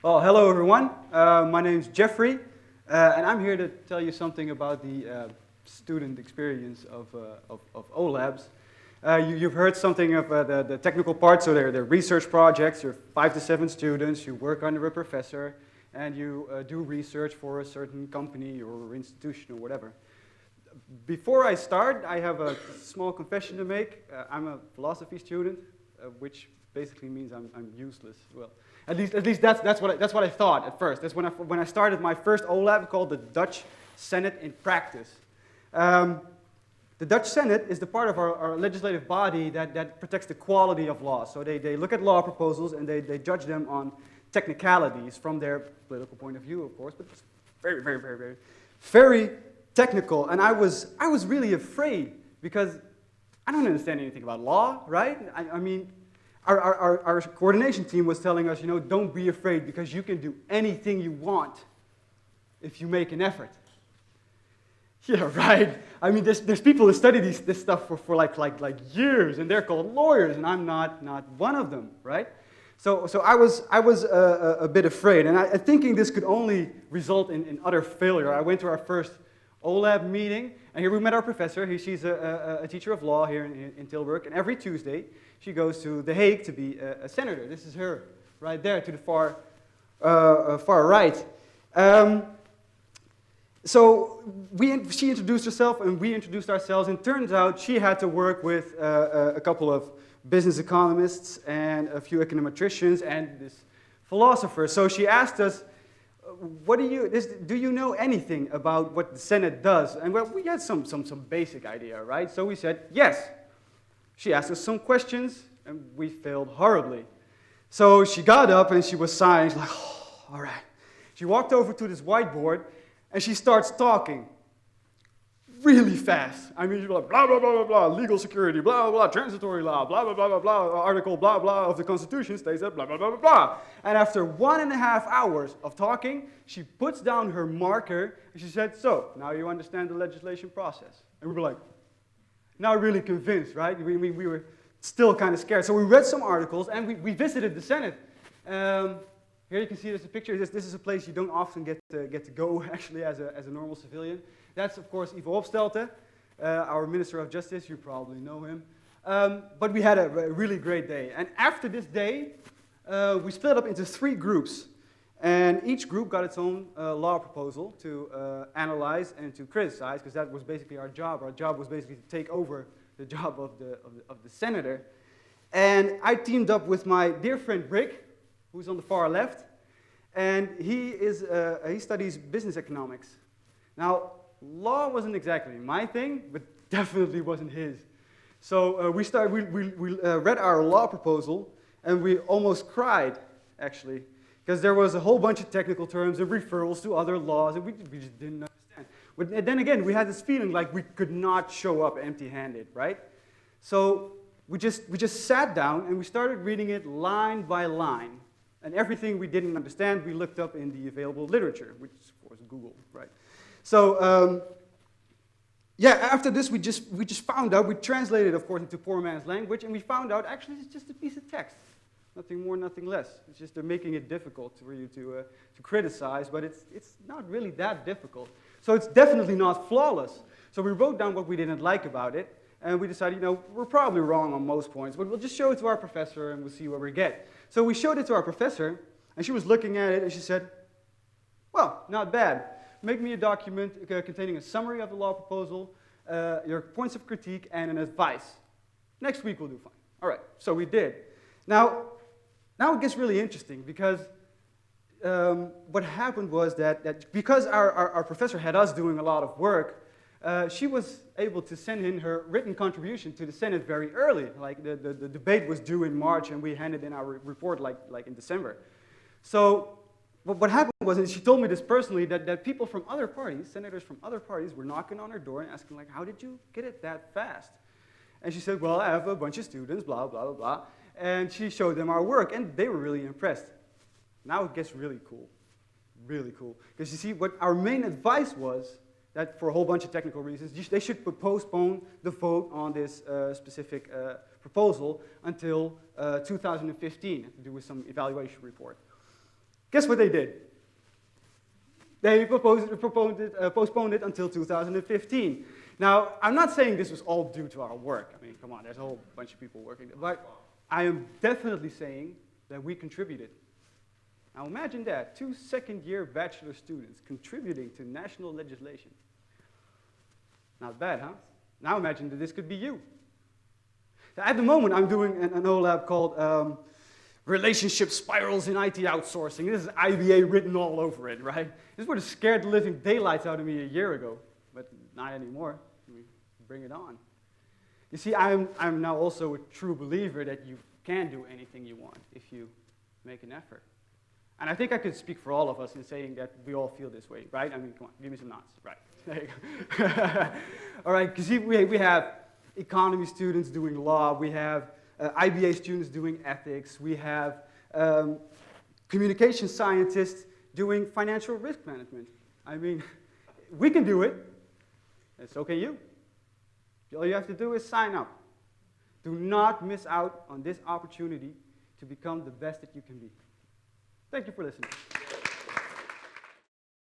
Well, hello everyone. My name is Jeffrey, and I'm here to tell you something about the student experience of OLabs. You've heard something of the technical part, so they're research projects. You're 5 to 7 students, you work under a professor, and you do research for a certain company or institution or whatever. Before I start, I have a small confession to make. I'm a philosophy student, which basically means I'm useless. Well, at least that's what I thought at first. That's when I started my first OLab called the Dutch Senate in Practice. The Dutch Senate is the part of our legislative body that protects the quality of law. So they look at law proposals and they judge them on technicalities from their political point of view, of course, but it's very technical. And I was really afraid because I don't understand anything about law, right? I mean, our coordination team was telling us, don't be afraid because you can do anything you want if you make an effort. Yeah, right. I mean, there's people who study this stuff for like years, and they're called lawyers, and I'm not one of them, right? So I was a bit afraid, and I thinking this could only result in utter failure. I went to our first OLab meeting, and here we met our professor. She's a teacher of law here in Tilburg, and every Tuesday she goes to The Hague to be a senator. This is her right there to the far right. So she introduced herself, and we introduced ourselves, and it turns out she had to work with a couple of business economists and a few econometricians and this philosopher. So she asked us, do you know anything about what the Senate does? And well, we had some basic idea, right? So we said, yes. She asked us some questions, and we failed horribly. So she got up, and she was sighing. She's like, oh, all right. She walked over to this whiteboard, and she starts talking really fast. I mean, she's like, blah, blah, blah, blah, blah, legal security, blah, blah, blah, transitory law, blah, blah, blah, blah, blah, article, blah, blah, of the Constitution states that, blah, blah, blah, blah, blah. And after 1.5 hours of talking, she puts down her marker, and she said, so, now you understand the legislation process. And we were like, not really convinced, right? We were still kind of scared. So we read some articles, and we visited the Senate. Here you can see there's a picture. This is a place you don't often get to go, actually, as a normal civilian. That's, of course, Ivo Opstelten, our Minister of Justice. You probably know him. But we had a really great day. And after this day, we split up into 3 groups. And each group got its own law proposal to analyze and to criticize, because that was basically our job. Our job was basically to take over the job of the senator. And I teamed up with my dear friend Rick, who's on the far left, and he studies business economics. Now, law wasn't exactly my thing, but definitely wasn't his. So we read our law proposal, and we almost cried, actually, because there was a whole bunch of technical terms and referrals to other laws, and we just didn't understand. But then again, we had this feeling like we could not show up empty-handed, right? So we just sat down, and we started reading it line by line. And everything we didn't understand, we looked up in the available literature, which is, of course, Google, right? So, yeah, after this, we just found out, we translated, of course, into poor man's language, and we found out, actually, it's just a piece of text. Nothing more, nothing less. It's just they're making it difficult for you to criticize, but it's not really that difficult. So it's definitely not flawless. So we wrote down what we didn't like about it, and we decided, we're probably wrong on most points, but we'll just show it to our professor, and we'll see what we get. So we showed it to our professor, and she was looking at it, and she said, well, not bad. Make me a document containing a summary of the law proposal, your points of critique, and an advice. Next week we'll do fine. All right, so we did. Now it gets really interesting, because what happened was that because our professor had us doing a lot of work, she was able to send in her written contribution to the Senate very early. Like the debate was due in March, and we handed in our report like in December. So what happened was, and she told me this personally, that people from other parties, senators from other parties, were knocking on her door and asking, like, how did you get it that fast? And she said, well, I have a bunch of students, blah, blah, blah, blah. And she showed them our work, and they were really impressed. Now it gets really cool. Really cool. Because you see, what our main advice was, that for a whole bunch of technical reasons, they should postpone the vote on this specific proposal until 2015, to do with some evaluation report. Guess what they did? They postponed it until 2015. Now, I'm not saying this was all due to our work. I mean, come on, there's a whole bunch of people working. But I am definitely saying that we contributed. Now imagine that, 2 second-year bachelor students contributing to national legislation. Not bad, huh? Now imagine that this could be you. At the moment, I'm doing an OLAB called Relationship Spirals in IT Outsourcing. This is IBA written all over it, right? This would have scared the living daylights out of me a year ago, but not anymore. We bring it on. You see, I'm now also a true believer that you can do anything you want if you make an effort. And I think I could speak for all of us in saying that we all feel this way, right? I mean, come on, give me some nods. Right, there you go. All right, because we have economy students doing law, we have IBA students doing ethics, we have communication scientists doing financial risk management. I mean, we can do it, and so can you. All you have to do is sign up. Do not miss out on this opportunity to become the best that you can be. Thank you for listening.